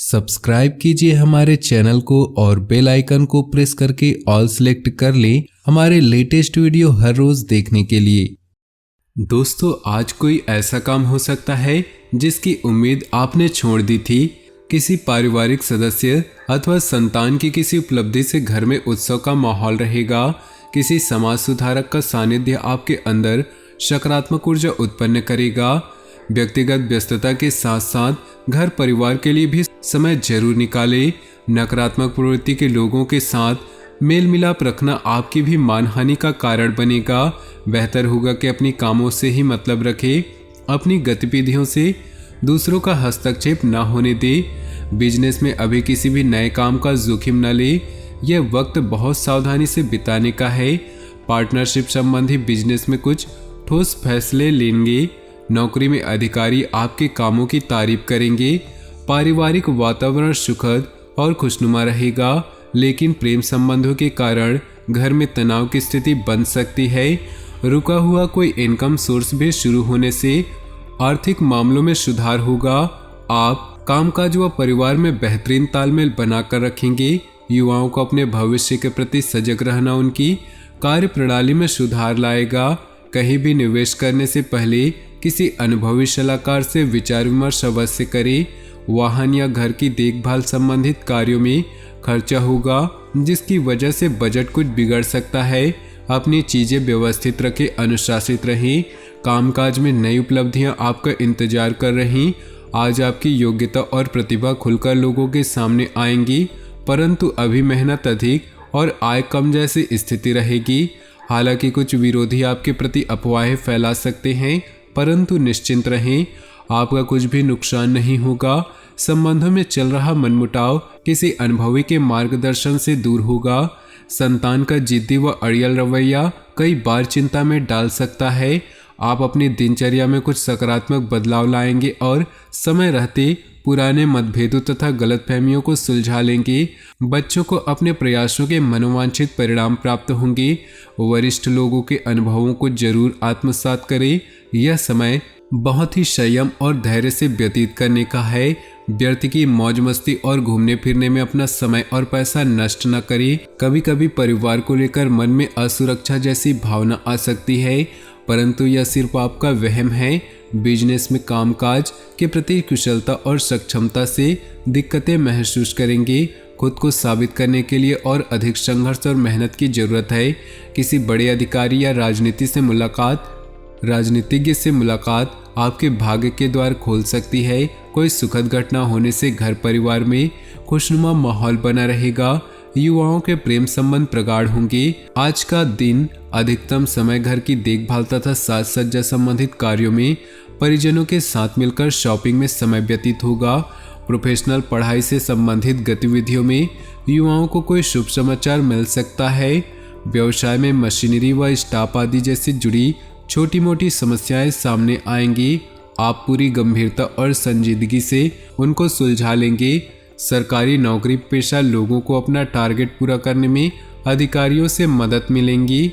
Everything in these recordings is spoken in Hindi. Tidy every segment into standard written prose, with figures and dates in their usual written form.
सब्सक्राइब कीजिए हमारे चैनल को और बेल आइकन को प्रेस करके ऑल सेलेक्ट कर लें हमारे लेटेस्ट वीडियो हर रोज देखने के लिए। दोस्तों, आज कोई ऐसा काम हो सकता है जिसकी उम्मीद आपने छोड़ दी थी। किसी पारिवारिक सदस्य अथवा संतान की किसी उपलब्धि से घर में उत्सव का माहौल रहेगा। किसी समाज सुधारक का सानिध्य आपके अंदर सकारात्मक ऊर्जा उत्पन्न करेगा। व्यक्तिगत व्यस्तता के साथ साथ घर परिवार के लिए भी समय जरूर निकालें। नकारात्मक प्रवृत्ति के लोगों के साथ मेल मिलाप रखना आपकी भी मानहानि का कारण बनेगा। बेहतर होगा कि अपनी कामों से ही मतलब रखें। अपनी गतिविधियों से दूसरों का हस्तक्षेप न होने दें। बिजनेस में अभी किसी भी नए काम का जोखिम न ले। यह वक्त बहुत सावधानी से बिताने का है। पार्टनरशिप संबंधी बिजनेस में कुछ ठोस फैसले लेंगे। नौकरी में अधिकारी आपके कामों की तारीफ करेंगे। पारिवारिक वातावरण सुखद और खुशनुमा रहेगा, लेकिन प्रेम संबंधों के कारण घर में तनाव की स्थिति बन सकती है। रुका हुआ कोई इनकम सोर्स भी शुरू होने से आर्थिक मामलों में सुधार होगा। आप कामकाज व परिवार में बेहतरीन तालमेल बनाकर रखेंगे। युवाओं को अपने भविष्य के प्रति सजग रहना उनकी कार्य प्रणाली में सुधार लाएगा। कहीं भी निवेश करने से पहले किसी अनुभवी सलाहकार से विचार विमर्श अवश्य करें। वाहन या घर की देखभाल संबंधित कार्यों में खर्चा होगा, जिसकी वजह से बजट कुछ बिगड़ सकता है। अपनी चीजें व्यवस्थित रखें, अनुशासित रहें। कामकाज में नई उपलब्धियां आपका इंतजार कर रही। आज आपकी योग्यता और प्रतिभा खुलकर लोगों के सामने आएंगी, परंतु अभी मेहनत अधिक और आय कम जैसी स्थिति रहेगी। हालांकि कुछ विरोधी आपके प्रति अफवाहें फैला सकते हैं, परंतु निश्चिंत रहें, आपका कुछ भी नुकसान नहीं होगा। संबंधों में चल रहा मनमुटाव किसी अनुभवी के मार्गदर्शन से दूर होगा। संतान का जिद्दी व अड़ियल रवैया कई बार चिंता में डाल सकता है। आप अपनी दिनचर्या में कुछ सकारात्मक बदलाव लाएंगे और समय रहते पुराने मतभेदों तथा गलतफहमियों को सुलझा लेंगे। बच्चों को अपने प्रयासों के मनोवांछित परिणाम प्राप्त होंगे। वरिष्ठ लोगों के अनुभवों को जरूर आत्मसात करें। यह समय बहुत ही संयम और धैर्य से व्यतीत करने का है। व्यर्थ की मौज मस्ती और घूमने फिरने में अपना समय और पैसा नष्ट न करें। कभी कभी परिवार को लेकर मन में असुरक्षा जैसी भावना आ सकती है, परंतु यह सिर्फ आपका वहम है। बिजनेस में कामकाज के प्रति कुशलता और सक्षमता से दिक्कतें महसूस करेंगे। खुद को साबित करने के लिए और अधिक संघर्ष और मेहनत की जरूरत है। किसी बड़े अधिकारी या राजनीतिज्ञ से मुलाकात आपके भाग्य के द्वार खोल सकती है। कोई सुखद घटना होने से घर परिवार में खुशनुमा माहौल बना रहेगा। युवाओं के प्रेम संबंध प्रगाढ़ होंगे। आज का दिन अधिकतम समय घर की देखभाल तथा साज सज्जा संबंधित कार्यों में परिजनों के साथ मिलकर शॉपिंग में समय व्यतीत होगा। प्रोफेशनल पढ़ाई से संबंधित गतिविधियों में युवाओं को कोई शुभ समाचार मिल सकता है। व्यवसाय में मशीनरी व स्टाफ आदि जैसी जुड़ी छोटी मोटी समस्याएं सामने आएंगी। आप पूरी गंभीरता और संजीदगी से उनको सुलझा लेंगे। सरकारी नौकरी पेशा लोगों को अपना टारगेट पूरा करने में अधिकारियों से मदद मिलेंगी।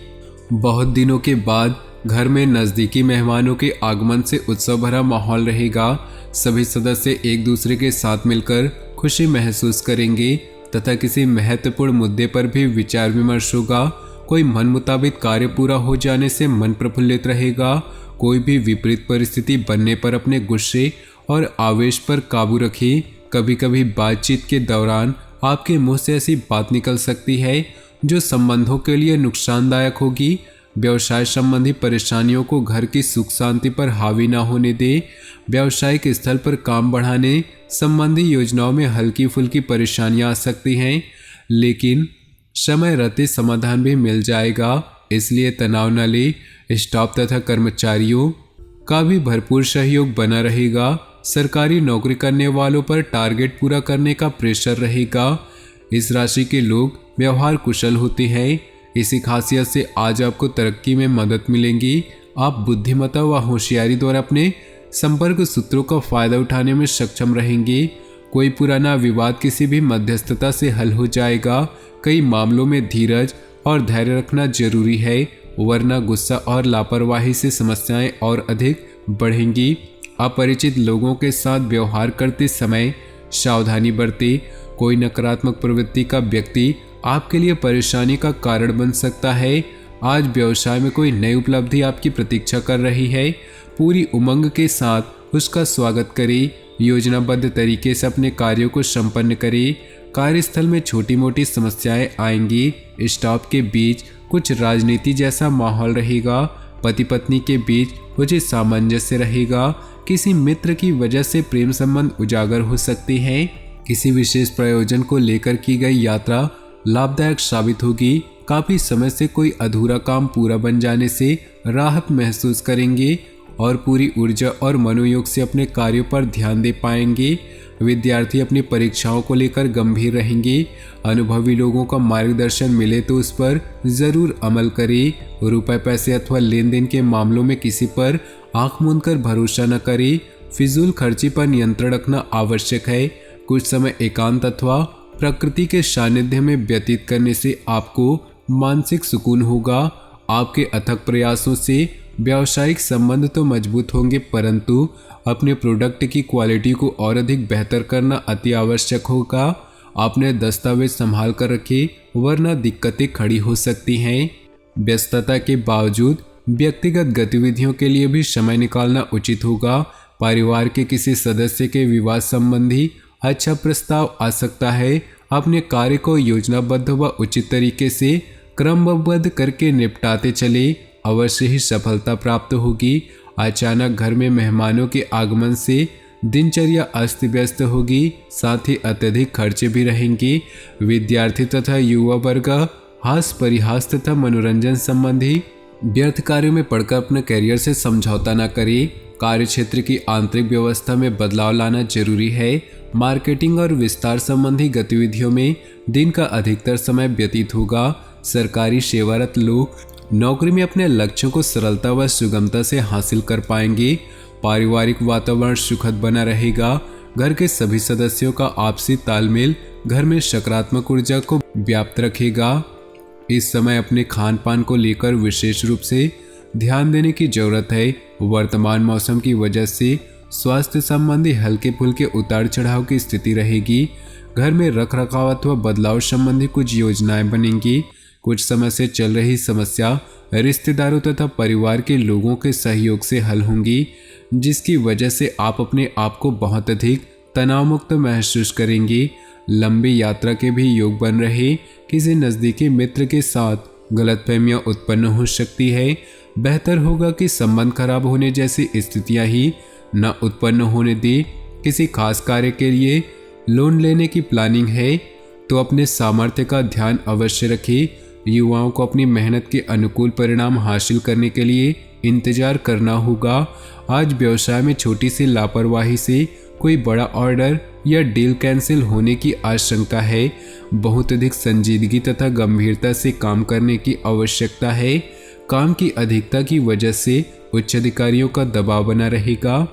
बहुत दिनों के बाद घर में नज़दीकी मेहमानों के आगमन से उत्सव भरा माहौल रहेगा। सभी सदस्य एक दूसरे के साथ मिलकर खुशी महसूस करेंगे तथा किसी महत्वपूर्ण मुद्दे पर भी विचार विमर्श होगा। कोई मन मुताबिक कार्य पूरा हो जाने से मन प्रफुल्लित रहेगा। कोई भी विपरीत परिस्थिति बनने पर अपने गुस्से और आवेश पर काबू रखें। कभी कभी बातचीत के दौरान आपके मुंह से ऐसी बात निकल सकती है जो संबंधों के लिए नुकसानदायक होगी। व्यवसाय संबंधी परेशानियों को घर की सुख शांति पर हावी न होने दे। व्यावसायिक स्थल पर काम बढ़ाने संबंधी योजनाओं में हल्की फुल्की परेशानियां आ सकती हैं, लेकिन समय रहते समाधान भी मिल जाएगा, इसलिए तनाव न ले। स्टाफ तथा कर्मचारियों का भी भरपूर सहयोग बना रहेगा। सरकारी नौकरी करने वालों पर टारगेट पूरा करने का प्रेशर रहेगा। इस राशि के लोग व्यवहार कुशल होते हैं। इसी खासियत से आज आपको तरक्की में मदद मिलेगी। आप बुद्धिमत्ता व होशियारी द्वारा अपने संपर्क सूत्रों का फायदा उठाने में सक्षम रहेंगे। कोई पुराना विवाद किसी भी मध्यस्थता से हल हो जाएगा। कई मामलों में धीरज और धैर्य रखना जरूरी है, वरना गुस्सा और लापरवाही से समस्याएं और अधिक बढ़ेंगी। अपरिचित लोगों के साथ व्यवहार करते समय सावधानी बरतें। कोई नकारात्मक प्रवृत्ति का व्यक्ति आपके लिए परेशानी का कारण बन सकता है। आज व्यवसाय में कोई नई उपलब्धि आपकी प्रतीक्षा कर रही है। पूरी उमंग के साथ उसका स्वागत करें। योजनाबद्ध तरीके से अपने कार्यों को संपन्न करें। कार्यस्थल में छोटी मोटी समस्याएं आएंगी। स्टाफ के बीच कुछ राजनीति जैसा माहौल रहेगा। पति पत्नी के बीच उचित सामंजस्य रहेगा। किसी मित्र की वजह से प्रेम संबंध उजागर हो सकते हैं। किसी विशेष प्रयोजन को लेकर की गई यात्रा लाभदायक साबित होगी। काफी समय से कोई अधूरा काम पूरा बन जाने से राहत महसूस करेंगे और पूरी ऊर्जा और मनोयोग से अपने कार्यों पर ध्यान दे पाएंगे। विद्यार्थी अपनी परीक्षाओं को लेकर गंभीर रहेंगे। अनुभवी लोगों का मार्गदर्शन मिले तो उस पर जरूर अमल करें। रुपए पैसे अथवा लेन देन के मामलों में किसी पर आंख मूंद कर भरोसा न करें। फिजूल खर्ची पर नियंत्रण रखना आवश्यक है। कुछ समय एकांत अथवा प्रकृति के सानिध्य में व्यतीत करने से आपको मानसिक सुकून होगा। आपके अथक प्रयासों से व्यावसायिक संबंध तो मजबूत होंगे, परंतु अपने प्रोडक्ट की क्वालिटी को और अधिक बेहतर करना अति आवश्यक होगा। आपने दस्तावेज संभाल कर रखे, वरना दिक्कतें खड़ी हो सकती हैं। व्यस्तता के बावजूद व्यक्तिगत गतिविधियों के लिए भी समय निकालना उचित होगा। परिवार के किसी सदस्य के विवाह संबंधी अच्छा प्रस्ताव आ सकता है। अपने कार्य को योजनाबद्ध व उचित तरीके से क्रमबद्ध करके निपटाते चले, अवश्य ही सफलता प्राप्त होगी। अचानक घर में मेहमानों के आगमन से दिनचर्या अस्त व्यस्त होगी, साथ ही अत्यधिक खर्चे भी रहेंगे। विद्यार्थी तथा युवा वर्ग हास परिहास तथा मनोरंजन संबंधी व्यर्थ कार्यों में पड़कर अपने करियर से समझौता न करें। कार्य क्षेत्र की आंतरिक व्यवस्था में बदलाव लाना जरूरी है। मार्केटिंग और विस्तार संबंधी गतिविधियों में दिन का अधिकतर समय व्यतीत होगा। सरकारी सेवारत लोग नौकरी में अपने लक्ष्यों को सरलता व सुगमता से हासिल कर पाएंगे। पारिवारिक वातावरण सुखद बना रहेगा। घर के सभी सदस्यों का आपसी तालमेल घर में सकारात्मक ऊर्जा को व्याप्त रखेगा। इस समय अपने खान पान को लेकर विशेष रूप से ध्यान देने की जरूरत है। वर्तमान मौसम की वजह से स्वास्थ्य संबंधी हल्के फुल्के उतार चढ़ाव की स्थिति रहेगी। घर में रख रखाव अथवा बदलाव संबंधी कुछ योजनाएं बनेंगी। कुछ समय से चल रही समस्या रिश्तेदारों तथा परिवार के लोगों के सहयोग से हल होंगी, जिसकी वजह से आप अपने आप को बहुत अधिक तनाव मुक्त महसूस करेंगे। लंबी यात्रा के भी योग बन रहे। किसी नज़दीकी मित्र के साथ गलतफहमियां उत्पन्न हो सकती है। बेहतर होगा कि संबंध खराब होने जैसी स्थितियां ही न उत्पन्न होने दे। किसी खास कार्य के लिए लोन लेने की प्लानिंग है तो अपने सामर्थ्य का ध्यान अवश्य रखें। युवाओं को अपनी मेहनत के अनुकूल परिणाम हासिल करने के लिए इंतजार करना होगा। आज व्यवसाय में छोटी सी लापरवाही से कोई बड़ा ऑर्डर या डील कैंसिल होने की आशंका है। बहुत अधिक संजीदगी तथा गंभीरता से काम करने की आवश्यकता है। काम की अधिकता की वजह से उच्च अधिकारियों का दबाव बना रहेगा।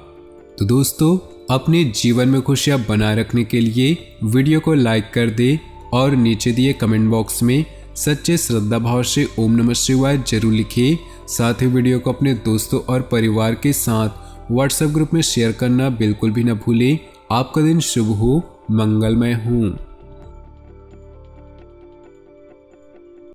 तो दोस्तों, अपने जीवन में खुशियां बनाए रखने के लिए वीडियो को लाइक कर दे और नीचे दिए कमेंट बॉक्स में सच्चे श्रद्धा भाव से ओम नमः शिवाय जरूर लिखिए। साथ ही वीडियो को अपने दोस्तों और परिवार के साथ व्हाट्सएप ग्रुप में शेयर करना बिल्कुल भी न भूलें। आपका दिन शुभ हो, मंगलमय हो।